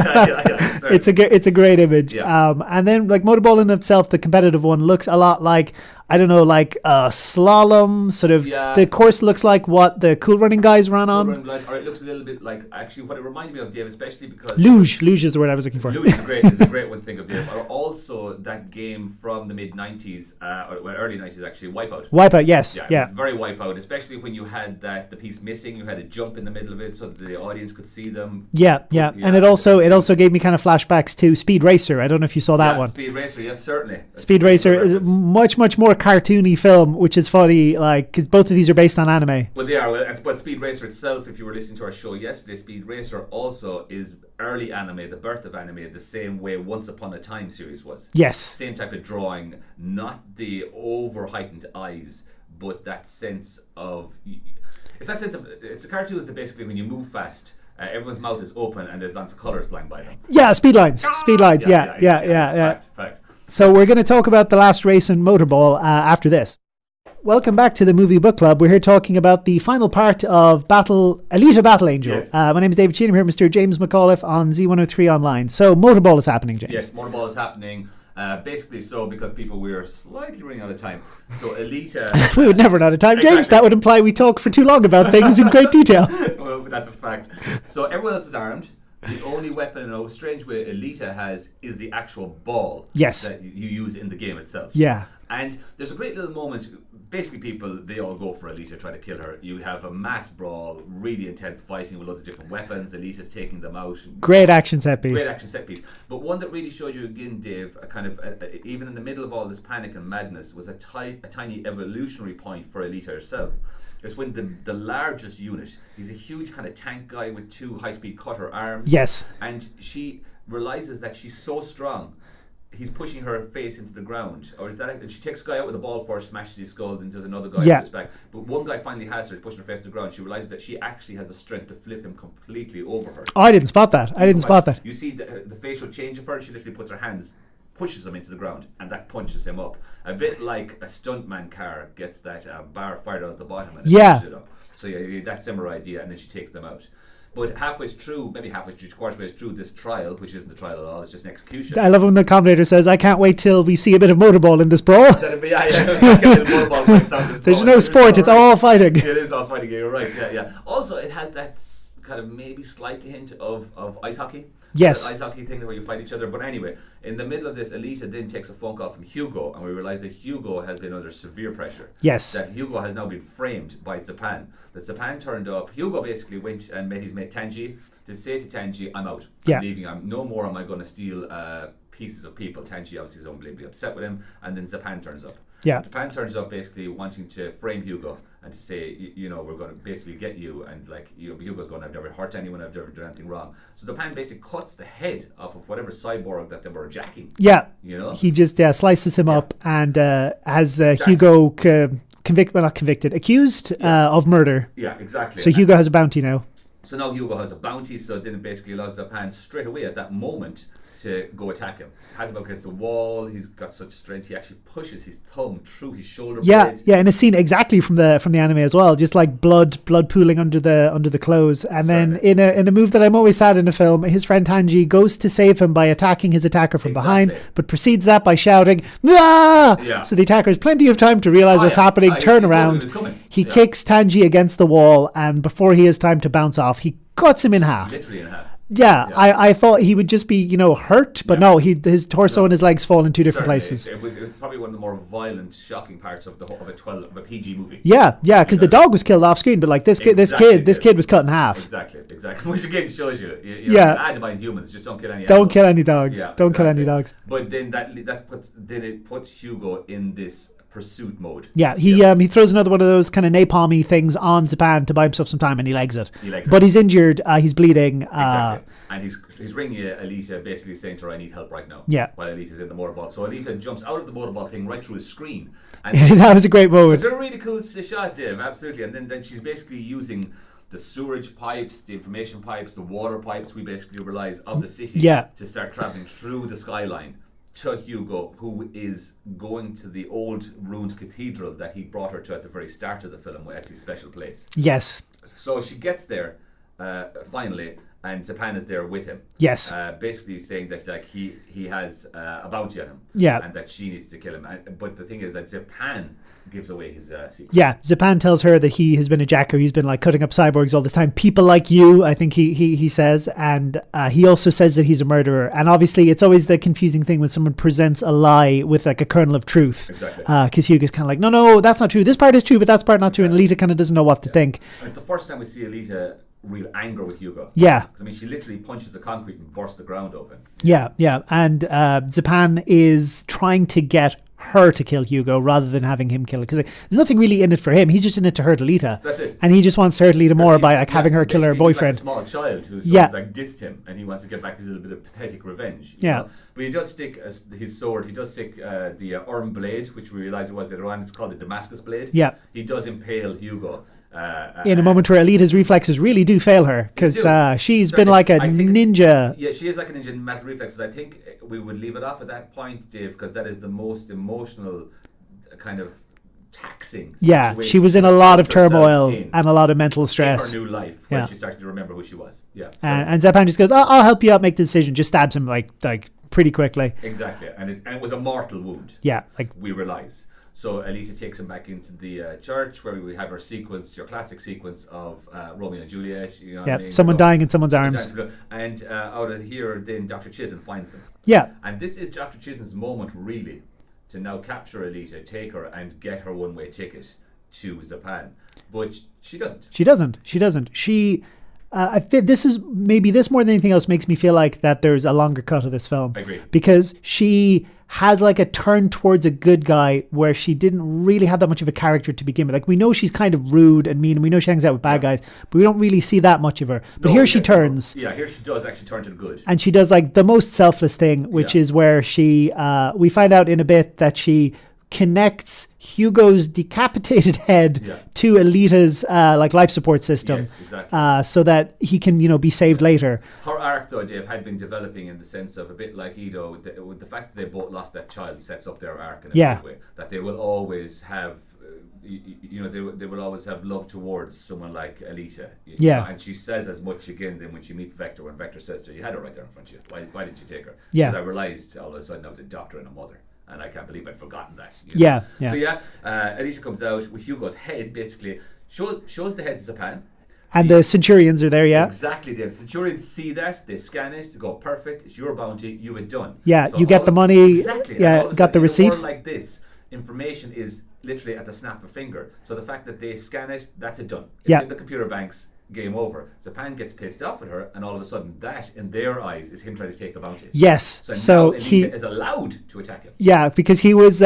It's a great image. Yeah. And then like Motorball in itself, the competitive one, looks a lot like, I don't know, like a slalom sort of. Yeah. The course looks like what the Cool Running guys ran on. Or it looks a little bit like actually what it reminded me of, Dave, especially because luge is the word I was looking for. Luge is a great one to think of, Dave. Or also that game from the mid '90s, or early '90s actually, Wipeout. Yes. Yeah. Very Wipeout, especially when you had the piece missing. You had a jump in the middle of it so that the audience could see them. Yeah. And it also gave me kind of flashbacks to Speed Racer. I don't know if you saw that one. Speed Racer, yes, certainly. Speed Racer is much more cartoony film, which is funny, like, because both of these are based on anime. Well, they are. But Speed Racer itself, if you were listening to our show yesterday, Speed Racer also is early anime, the birth of anime, the same way Once Upon a Time series was. Yes. Same type of drawing, not the over-heightened eyes, but that sense of... It's a cartoon that basically when you move fast, everyone's mouth is open and there's lots of colours flying by them. Yeah, speed lines. Speed lines, yeah. Fact. So we're going to talk about the last race in Motorball after this. Welcome back to the Movie Book Club. We're here talking about the final part of Alita Battle Angel. Yes. My name is David Sheehan. I'm here with Mr. James McAuliffe on Z103 Online. So Motorball is happening, James. Yes, Motorball is happening. Basically so because we are slightly running out of time. So Alita... We would never run out of time, James. Exactly. That would imply we talk for too long about things in great detail. Well, that's a fact. So everyone else is armed. The only weapon in a strange way Alita has is the actual ball. Yes. That you use in the game itself. Yeah. And there's a great little moment. Basically, people, they all go for Alita, try to kill her. You have a mass brawl, really intense fighting with loads of different weapons. Alita's taking them out. Great action set piece. Great action set piece. But one that really showed you again, Dave, a kind of, even in the middle of all this panic and madness, was a tiny evolutionary point for Alita herself. It's when the largest unit, he's a huge kind of tank guy with two high-speed cutter arms. Yes. And she realizes that she's so strong. He's pushing her face into the ground, or is that? And she takes a guy out with a ball first, smashes his skull, and does another guy on his back. But one guy finally has her, pushing her face to the ground. She realizes that she actually has the strength to flip him completely over her. Oh, I didn't spot that. You see the facial change of her. She literally puts her hands, pushes him into the ground, and that punches him up. A bit like a stuntman car gets that bar fired out at the bottom and pushes it up. So yeah, that similar idea, and then she takes them out. But quarterway through this trial, which isn't a trial at all, it's just an execution. I love when the commentator says, I can't wait till we see a bit of motorball in this brawl. There's no sport, it's all fighting. It is all fighting, you're right, yeah. Also, it has that kind of maybe slight hint of ice hockey. Yes. The ice hockey thing where you fight each other. But anyway, in the middle of this, Alita then takes a phone call from Hugo, and we realise that Hugo has been under severe pressure. Yes. That Hugo has now been framed by Zapan. That Zapan turned up. Hugo basically went and met his mate Tanji to say to Tanji, I'm out. I'm leaving. No more am I going to steal pieces of people. Tanji obviously is unbelievably upset with him, and then Zapan turns up. Yeah. Zapan turns up basically wanting to frame Hugo and to say, we're going to basically get you, and Hugo's going, I've never hurt anyone, I've never done anything wrong. So Zapan basically cuts the head off of whatever cyborg that they were jacking. Yeah. He just slices him up and has Hugo accused of murder. Yeah, exactly. So Hugo has a bounty now. So now Hugo has a bounty, so then it basically allows Zapan straight away at that moment to go attack him. Has him up against the wall. He's got such strength. He actually pushes his thumb through his shoulder blade. Yeah, in a scene exactly from the anime as well. Just like blood pooling under the clothes. And then in a move that I'm always sad in a film, his friend Tanji goes to save him by attacking his attacker from behind, but precedes that by shouting, "Ah!" Yeah. So the attacker has plenty of time to realize what's happening, turn around. He kicks Tanji against the wall, and before he has time to bounce off, he cuts him in half. Literally in half. Yeah, I thought he would just be, hurt, but no, his torso and his legs fall in two different places. It was probably one of the more violent, shocking parts of a PG movie. Yeah, because the dog was killed off screen, but like this kid was cut in half. Exactly. Which again shows you, bad about humans, just don't kill any. Don't kill any dogs. Yeah, don't kill any dogs. But then it puts Hugo in this pursuit mode. Yeah, he throws another one of those kind of napalmy things on Zapan to buy himself some time, and he legs it. But he's injured. He's bleeding. Exactly. And he's ringing Alita, basically saying to her, I need help right now. Yeah. While Alita's in the motorball. So Alita jumps out of the motorball thing right through his screen. And that was a great moment. It's a really cool shot, Dave, absolutely. And then she's basically using the sewerage pipes, the information pipes, the water pipes, we basically realize, of the city to start travelling through the skyline to Hugo, who is going to the old ruined cathedral that he brought her to at the very start of the film as his special place. Yes. So she gets there finally, and Zapan is there with him. Yes. Basically saying that he has a bounty on him. Yeah. And that she needs to kill him. But the thing is that Zapan gives away his secret. Yeah, Zapan tells her that he has been a jacker. He's been like cutting up cyborgs all this time. People like you, I think he says. And he also says that he's a murderer. And obviously it's always the confusing thing when someone presents a lie with like a kernel of truth. Exactly. Because Hugo's kind of like, no, that's not true. This part is true, but that's part not true. And Alita kind of doesn't know what to think. And it's the first time we see Alita real anger with Hugo. Yeah. I mean, she literally punches the concrete and bursts the ground open. Yeah. And Zapan is trying to get her to kill Hugo rather than having him kill it, because there's nothing really in it for him. He's just in it to hurt Alita. That's it. And he just wants to hurt Alita more by having her kill her boyfriend. He's like a small child who's dissed him, and he wants to get back his little bit of pathetic revenge. You know? But he does stick his sword. He does stick the Urm blade, which we realised it was later on. It's called the Damascus blade. Yeah. He does impale Hugo. In a moment where Alita's reflexes really do fail her, because she's been like a ninja. Yeah, she is like a ninja in massive reflexes. I think we would leave it off at that point, Dave, because that is the most emotional kind of taxing situation. She was in a lot of turmoil and a lot of mental stress in her new life when she started to remember who she was. Yeah, and Zepan just goes, I'll help you out, make the decision. Just stabs him like pretty quickly. Exactly, and it was a mortal wound. Yeah, like we realise. So Alita takes him back into the church, where we have her sequence, your classic sequence of Romeo and Juliet. You know what I mean? Someone dying in someone's arms. And out of here, then Dr. Chisholm finds them. Yeah. And this is Dr. Chisholm's moment, really, to now capture Alita, take her, and get her one-way ticket to Zapan. But she doesn't. This is maybe this more than anything else makes me feel like that there's a longer cut of this film. I agree. Because she has like a turn towards a good guy where she didn't really have that much of a character to begin with. Like we know she's kind of rude and mean, and we know she hangs out with bad guys, but we don't really see that much of her. But here she turns. Yeah, here she does actually turn to the good. And she does like the most selfless thing, which is where she, we find out in a bit that she connects Hugo's decapitated head to Alita's like life support system, so that he can be saved later. Her arc, though, Dave, had been developing in the sense of a bit like Ido, with the fact that they both lost that child sets up their arc in a way that they will always have. They will always have love towards someone like Alita. You know? And she says as much again then when she meets Vector, when Vector says to her, "You had her right there in front of you. Why didn't you take her?" Yeah. So I realised all of a sudden I was a doctor and a mother. And I can't believe I'd forgotten that. Yeah. So Alita comes out with Hugo's head, basically shows the head to Zapan. And the Centurions are there, Exactly, the Centurions see that, they scan it, they go, perfect, it's your bounty, you have it done. Yeah, so you get the money, got the receipt. In a world like this, information is literally at the snap of a finger. So the fact that they scan it, that's it done. It's in the computer banks, game over. Zapan gets pissed off at her, and all of a sudden that, in their eyes, is him trying to take the bounty. Yes. So he is allowed to attack him. Yeah, because he was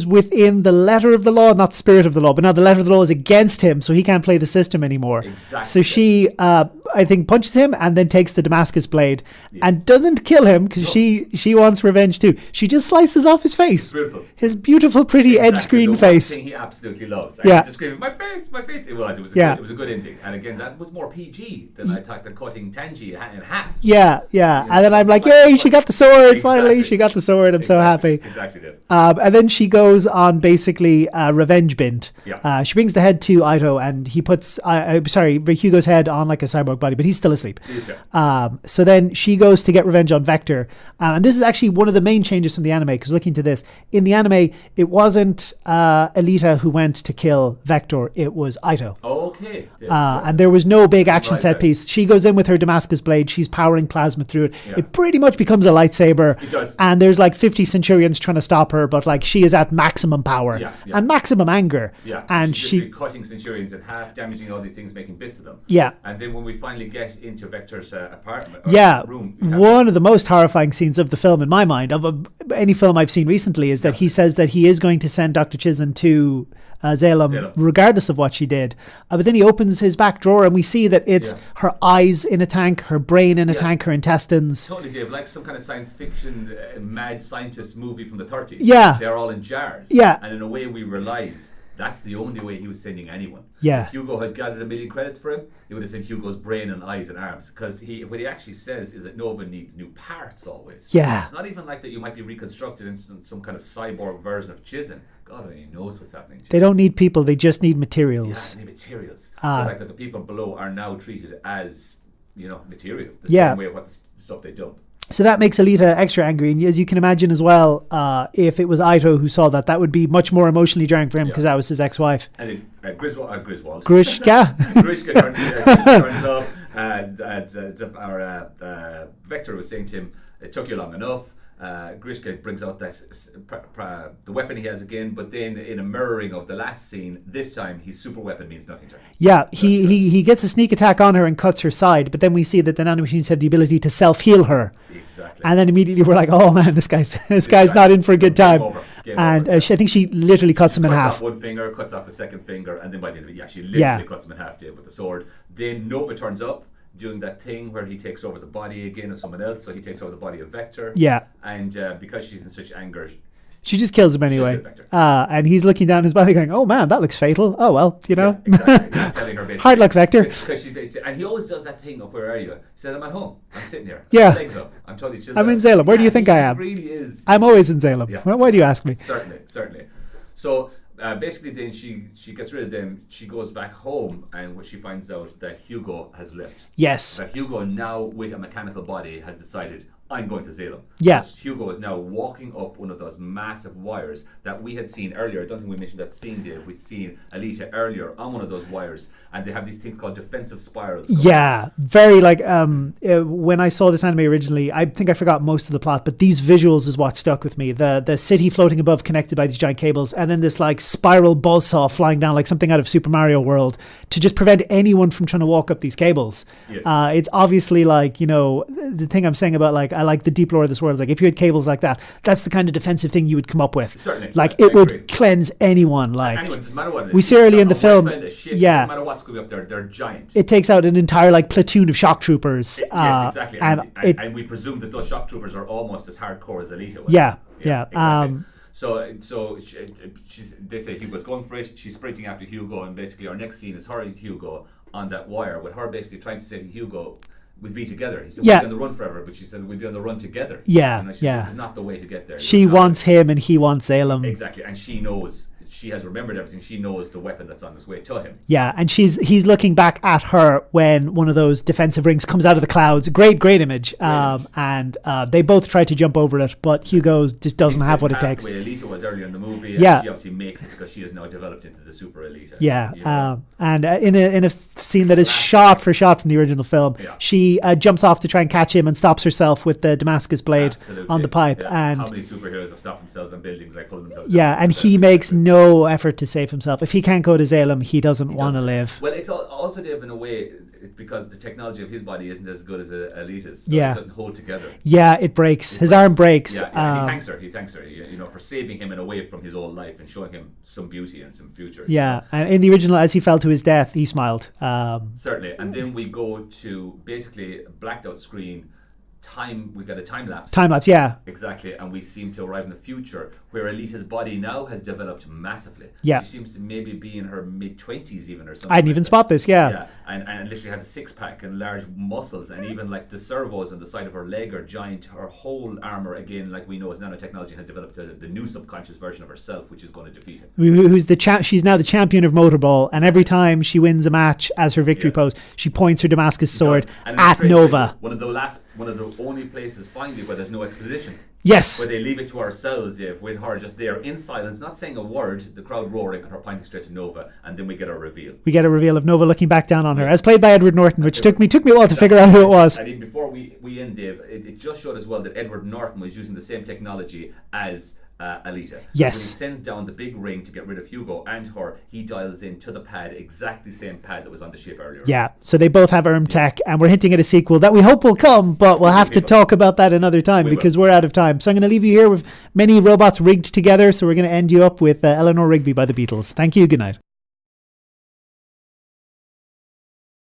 within the letter of the law, not spirit of the law. But now the letter of the law is against him, so he can't play the system anymore. Exactly. So she, I think, punches him and then takes the Damascus blade and doesn't kill him because she wants revenge too. She just slices off his face. Beautiful. His beautiful, pretty Ed Screen face. The thing he absolutely loves. Just screaming, my face, my face. It was a good ending. And again, that was more PG than I thought, the cutting Tangi in half. Yeah. And then I'm like, yay, she got the sword. Finally, she got the sword. I'm so happy. Exactly. And then she goes on basically revenge bint. Yeah. She brings the head to Ito, and he puts, Hugo's head on like a cyborg body, but he's still asleep. So then she goes to get revenge on Vector. And this is actually one of the main changes from the anime, because looking to this, in the anime, it wasn't Alita who went to kill Vector, it was Ito. Okay. And there was no big action set piece. She goes in with her Damascus blade, she's powering plasma through it. It pretty much becomes a lightsaber. It does. And there's like 50 Centurions trying to stop her, but like she is at maximum power and maximum anger. Yeah. And she's cutting Centurions in half, damaging all these things, making bits of them. Yeah. And then when we finally get into Vector's apartment, room, one of the most horrifying scenes of the film, in my mind, of any film I've seen recently, is that he says that he is going to send Dr. Chisholm to Zalem, regardless of what she did. But then he opens his back drawer and we see that it's her eyes in a tank, her brain in a tank, her intestines. Totally, Dave, like some kind of science fiction mad scientist movie from the 30s. Yeah. They're all in jars. Yeah. And in a way we realise that's the only way he was sending anyone. Yeah. If Hugo had gathered 1 million credits for him, he would have sent Hugo's brain and eyes and arms. Because what he actually says is that Nova needs new parts always. Yeah. It's not even like that you might be reconstructed into some kind of cyborg version of Chisholm. God only knows what's happening. They don't need people, they just need materials. Yeah, they need materials. So the fact that the people below are now treated as, material. The same way of what the stuff they dump. So that makes Alita extra angry, and as you can imagine as well, if it was Ito who saw that, that would be much more emotionally jarring for him because that was his ex-wife. And then Griswold. Grishka. Grishka turns up, and our Vector was saying to him, "It took you long enough." Grishka brings out that the weapon he has again, but then in a mirroring of the last scene, this time his super weapon means nothing to him. Yeah, he gets a sneak attack on her and cuts her side, but then we see that the nanomachines have the ability to self-heal her. Exactly. And then immediately we're like, oh man, this guy's not in for a good time. And I think she literally cuts him in half. Cuts off one finger, cuts off the second finger, and then by the end of it, she literally cuts him in half, Dave, with the sword. Then Nova turns up, doing that thing where he takes over the body again of someone else. So he takes over the body of Vector. Yeah. And because she's in such anger, she just kills him anyway. And he's looking down his body going, oh man, that looks fatal. Oh well, Yeah, exactly. Telling her hard luck, Vector. And he always does that thing of, where are you? He said, I'm at home. I'm sitting here. Yeah. Legs up. I'm totally chill. I'm in Salem. Where do you think I am? He really is. I'm always in Salem. Yeah. Why do you ask me? Certainly. So basically then she gets rid of them. She goes back home, and what she finds out that Hugo has left. Yes. That Hugo, now with a mechanical body, has decided, I'm going to Salem. Yeah. Hugo is now walking up one of those massive wires that we had seen earlier. I don't think we mentioned that scene, Dave. We'd seen Alita earlier on one of those wires, and they have these things called defensive spirals. Yeah, very like when I saw this anime originally, I think I forgot most of the plot, but these visuals is what stuck with me. The city floating above, connected by these giant cables, and then this like spiral buzzsaw flying down like something out of Super Mario World to just prevent anyone from trying to walk up these cables. Yes. It's obviously like, the thing I'm saying about like I like the deep lore of this world. Like if you had cables like that, that's the kind of defensive thing you would come up with. Certainly. Like it would cleanse anyone. Like anyone, doesn't matter what it is. We see early in the film. Yeah. Doesn't matter what's going to be up there. They're giant. It takes out an entire like platoon of shock troopers. Yes, exactly. And we presume that those shock troopers are almost as hardcore as Alita was. Yeah. Exactly. So they say Hugo's going for it. She's sprinting after Hugo, and basically our next scene is her and Hugo on that wire, with her basically trying to say to Hugo, we'll be together. He said, we'll be on the run forever, but she said, we'll be on the run together. Yeah. This is not the way to get there. She wants him and he wants Salem. Exactly. And she knows, she has remembered everything. She knows the weapon that's on its way to him. Yeah, and he's looking back at her when one of those defensive rings comes out of the clouds. Great image. And they both try to jump over it, but Hugo just doesn't have what it takes. The way Alita was earlier in the movie. Yeah. She obviously makes it because she has now developed into the super Alita. Yeah. And in a scene that is shot for shot from the original film, she jumps off to try and catch him and stops herself with the Damascus blade on the pipe. Yeah. And how many superheroes have stopped themselves on buildings, like pulling themselves down? And he makes no effort to save himself. If he can't go to Salem, he doesn't want to live. Well, it's also, Dave, in a way, it's because the technology of his body isn't as good as Alita's. So it doesn't hold together. Yeah, it breaks. His arm breaks. Yeah, he thanks her, for saving him in a way from his old life and showing him some beauty and some future. Yeah, and in the original, as he fell to his death, he smiled. Certainly. And then we go to basically a blacked out screen. We got a time lapse, yeah, exactly, and we seem to arrive in the future where Alita's body now has developed massively. Yeah, she seems to maybe be in her mid-20s even, or something. I didn't even spot this. Yeah, and literally has a six-pack and large muscles, and even like the servos on the side of her leg are giant. Her whole armor, again, like we know as nanotechnology, has developed the new subconscious version of herself, which is going to defeat him. Who's she's now the champion of motorball, and every time she wins a match as her victory pose, she points her Damascus sword at Nova. One of the only places finally where there's no exposition. Yes. Where they leave it to ourselves, with her just there in silence, not saying a word, the crowd roaring, and her pointing straight to Nova, and then we get a reveal. We get a reveal of Nova looking back down on her, as played by Edward Norton, which took me a while to figure out who it was. And even before we end, Dave, it just showed as well that Edward Norton was using the same technology as Alita. Yes. When he sends down the big ring to get rid of Hugo and her, he dials into the pad, exactly the same pad that was on the ship earlier. Yeah, so they both have tech, and we're hinting at a sequel that we hope will come, but we'll have to talk about that another time because we're out of time. So I'm going to leave you here with many robots rigged together, so we're going to end you up with Eleanor Rigby by the Beatles. Thank you, good night.